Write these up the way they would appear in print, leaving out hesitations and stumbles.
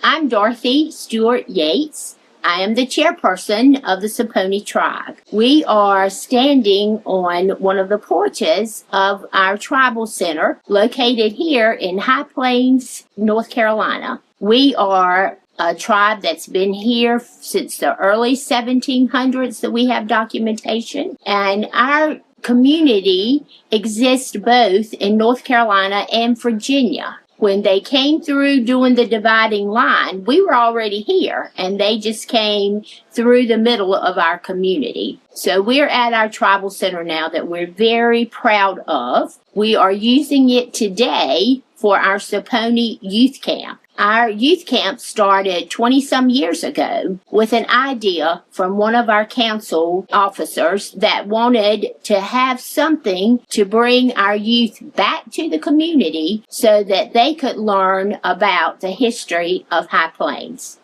I'm Dorothy Stewart Yates. I am the chairperson of the Sappony Tribe. We are standing on one of the porches of our tribal center located here in High Plains, North Carolina. We are a tribe that's been here since the early 1700s that we have documentation, and our community exists both in North Carolina and Virginia. When they came through doing the dividing line, we were already here, and they just came through the middle of our community. So we're at our tribal center now that we're very proud of. We are using it today for our Sappony Youth Camp. Our youth camp started 20-some years ago with an idea from one of our council officers that wanted to have something to bring our youth back to the community so that they could learn about the history of High Plains.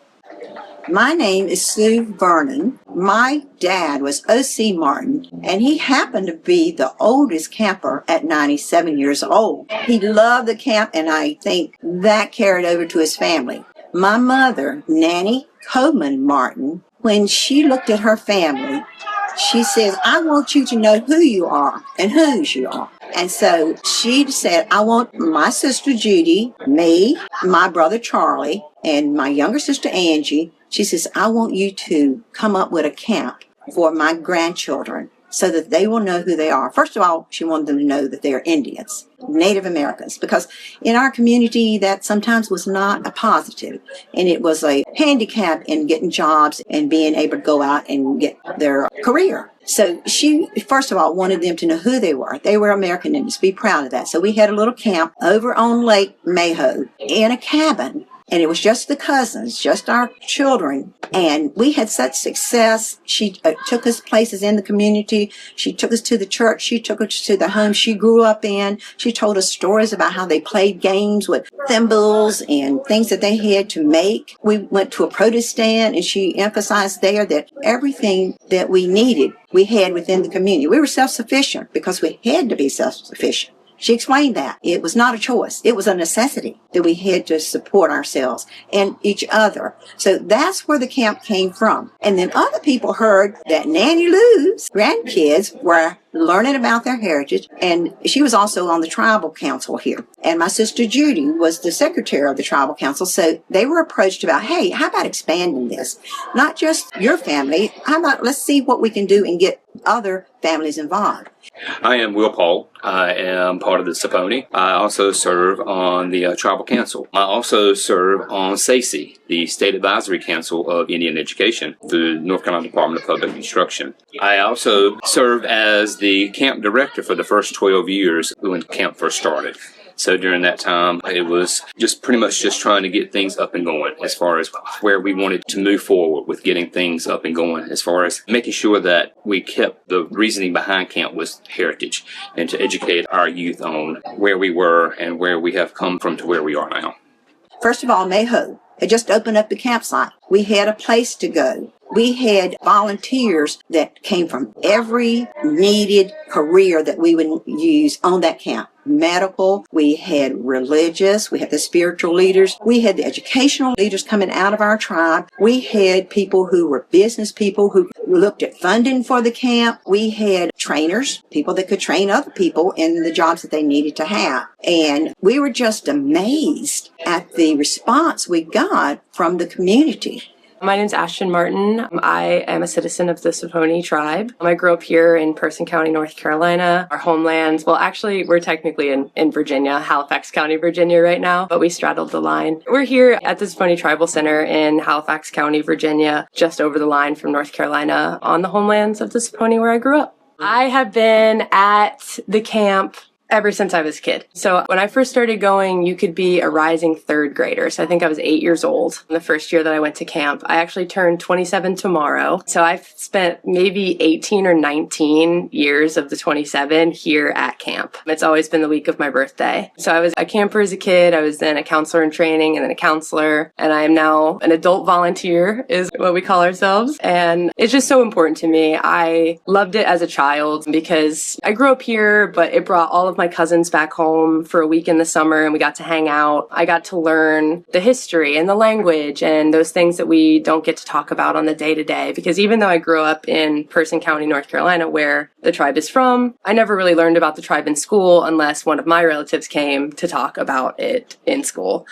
My name is Sue Vernon. My dad was O.C. Martin, and he happened to be the oldest camper at 97 years old. He loved the camp, and I think that carried over to his family. My mother, Nanny Coleman Martin, when she looked at her family, she says, I want you to know who you are and whose you are. And so she said, I want my sister Judy, me, my brother Charlie, and my younger sister Angie. She says, I want you to come up with a camp for my grandchildren so that they will know who they are. First of all, she wanted them to know that they are Indians, Native Americans, because in our community that sometimes was not a positive, and it was a handicap in getting jobs and being able to go out and get their career. So she, first of all, wanted them to know who they were. They were American Indians, be proud of that. So we had a little camp over on Lake Maho in a cabin. And it was just the cousins, just our children. And we had such success. She took us places in the community. She took us to the church. She took us to the home she grew up in. She told us stories about how they played games with thimbles and things that they had to make. We went to a produce stand, and she emphasized there that everything that we needed, we had within the community. We were self-sufficient because we had to be self-sufficient. She explained that it was not a choice. It was a necessity that we had to support ourselves and each other. So that's where the camp came from. And then other people heard that Nanny Lou's grandkids were learning about their heritage, and she was also on the tribal council here. And my sister Judy was the secretary of the tribal council, so they were approached about, hey, how about expanding this? Not just your family, how about let's see what we can do and get other families involved. I am Will Paul. I am part of the Sappony. I also serve on the tribal council. I also serve on SACE, the State Advisory Council of Indian Education, through the North Carolina Department of Public Instruction. I also served as the camp director for the first 12 years when camp first started. So during that time, it was just pretty much just trying to get things up and going as far as where we wanted to move forward with getting things up and going, as far as making sure that we kept the reasoning behind camp was heritage and to educate our youth on where we were and where we have come from to where we are now. First of all, Maho had just opened up the campsite. We had a place to go. We had volunteers that came from every needed career that we would use on that camp. Medical, we had religious, we had the spiritual leaders, we had the educational leaders coming out of our tribe. We had people who were business people who looked at funding for the camp. We had trainers, people that could train other people in the jobs that they needed to have. And we were just amazed at the response we got from the community. My name's Ashton Martin. I am a citizen of the Sappony Tribe. I grew up here in Person County, North Carolina. Our homelands, well, actually, we're technically in Virginia, Halifax County, Virginia right now, but we straddled the line. We're here at the Sappony Tribal Center in Halifax County, Virginia, just over the line from North Carolina, on the homelands of the Sappony where I grew up. I have been at the camp ever since I was a kid. So when I first started going, you could be a rising third grader. So I think I was 8 years old the first year that I went to camp. I actually turned 27 tomorrow. So I've spent maybe 18 or 19 years of the 27 here at camp. It's always been the week of my birthday. So I was a camper as a kid. I was then a counselor in training and then a counselor. And I am now an adult volunteer is what we call ourselves. And it's just so important to me. I loved it as a child because I grew up here, but it brought all of my cousins back home for a week in the summer, and we got to hang out. I got to learn the history and the language and those things that we don't get to talk about on the day-to-day. Because even though I grew up in Person County, North Carolina, where the tribe is from, I never really learned about the tribe in school unless one of my relatives came to talk about it in school.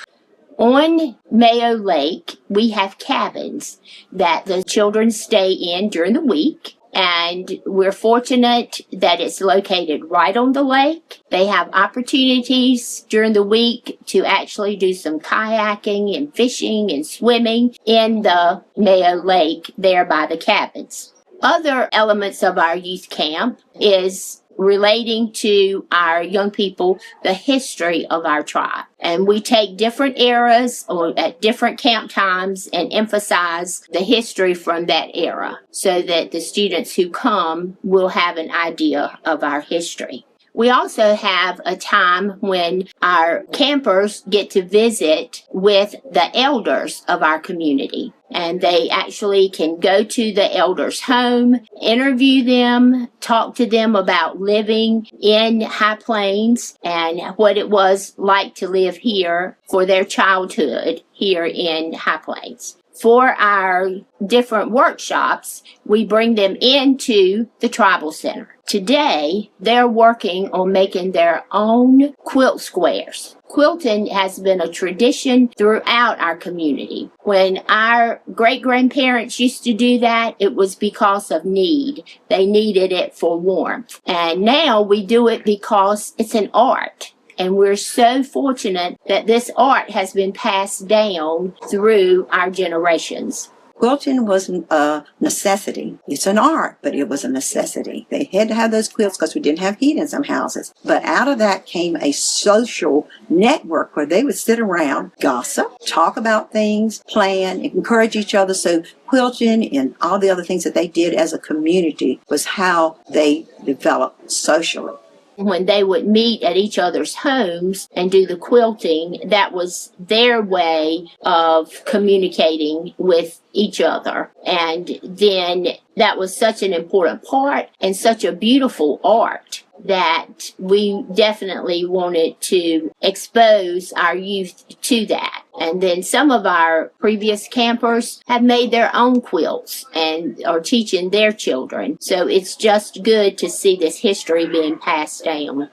On Mayo Lake, we have cabins that the children stay in during the week. And we're fortunate that it's located right on the lake. They have opportunities during the week to actually do some kayaking and fishing and swimming in the Mayo Lake there by the cabins. Other elements of our youth camp is relating to our young people the history of our tribe. And we take different eras or at different camp times and emphasize the history from that era so that the students who come will have an idea of our history. We also have a time when our campers get to visit with the elders of our community. And they actually can go to the elders' home, interview them, talk to them about living in High Plains and what it was like to live here for their childhood here in High Plains. For our different workshops, we bring them into the tribal center. Today, they're working on making their own quilt squares. Quilting has been a tradition throughout our community. When our great-grandparents used to do that, it was because of need. They needed it for warmth. And now we do it because it's an art. And we're so fortunate that this art has been passed down through our generations. Quilting wasn't a necessity. It's an art, but it was a necessity. They had to have those quilts because we didn't have heat in some houses. But out of that came a social network where they would sit around, gossip, talk about things, plan, encourage each other. So quilting and all the other things that they did as a community was how they developed socially. When they would meet at each other's homes and do the quilting, that was their way of communicating with each other. And then that was such an important part and such a beautiful art that we definitely wanted to expose our youth to that. And then some of our previous campers have made their own quilts and are teaching their children. So it's just good to see this history being passed down.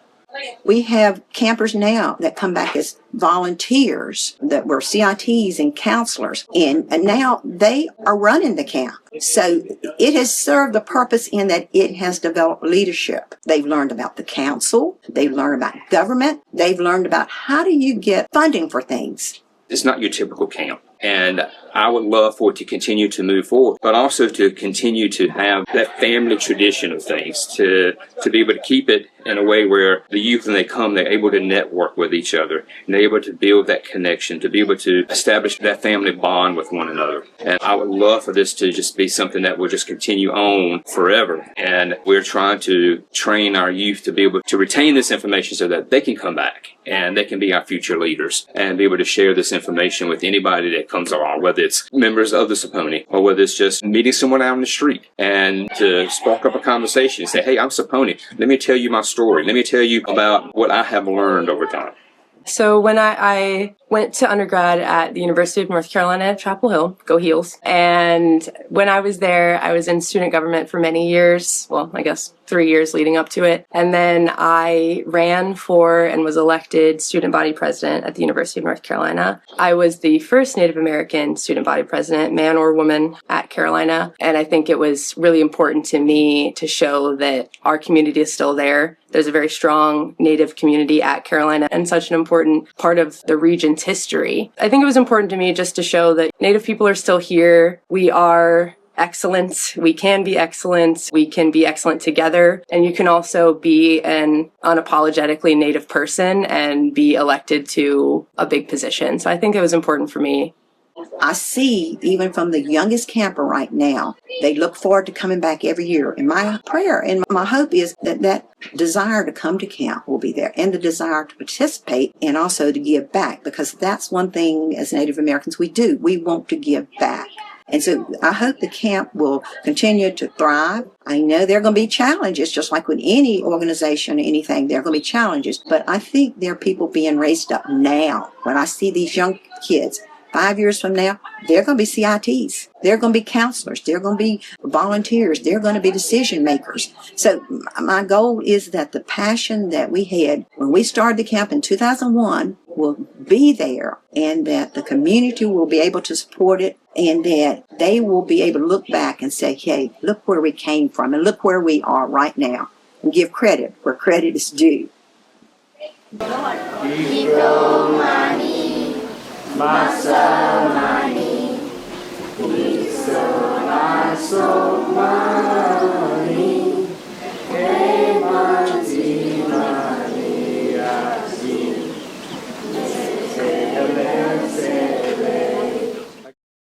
We have campers now that come back as volunteers that were CITs and counselors, and now they are running the camp. So it has served the purpose in that it has developed leadership. They've learned about the council, they've learned about government, they've learned about how do you get funding for things. It's not your typical camp. And I would love for it to continue to move forward, but also to continue to have that family tradition of things, to be able to keep it in a way where the youth, when they come, they're able to network with each other, and they're able to build that connection, to be able to establish that family bond with one another. And I would love for this to just be something that will just continue on forever. And we're trying to train our youth to be able to retain this information so that they can come back and they can be our future leaders and be able to share this information with anybody that comes along, whether it's members of the Sappony or whether it's just meeting someone out on the street, and to spark up a conversation and say, hey, I'm Sappony. Let me tell you my story. Let me tell you about what I have learned over time. So when I went to undergrad at the University of North Carolina at Chapel Hill, go Heels, and when I was there, I was in student government for many years, well, I guess 3 years leading up to it, and then I ran for and was elected student body president at the University of North Carolina. I was the first Native American student body president, man or woman, at Carolina, and I think it was really important to me to show that our community is still there. There's a very strong Native community at Carolina and such an important part of the region's history. I think it was important to me just to show that Native people are still here. We are excellent. We can be excellent. We can be excellent together. And you can also be an unapologetically Native person and be elected to a big position. So I think it was important for me. I see, even from the youngest camper right now, they look forward to coming back every year. And my prayer and my hope is that that desire to come to camp will be there, and the desire to participate and also to give back, because that's one thing as Native Americans we do. We want to give back. And so I hope the camp will continue to thrive. I know there are going to be challenges, just like with any organization or anything, there are going to be challenges. But I think there are people being raised up now. When I see these young kids, 5 years from now, they're going to be CITs. They're going to be counselors. They're going to be volunteers. They're going to be decision makers. So my goal is that the passion that we had when we started the camp in 2001 will be there, and that the community will be able to support it, and that they will be able to look back and say, hey, look where we came from and look where we are right now, and give credit where credit is due. Masamani, Iso Naso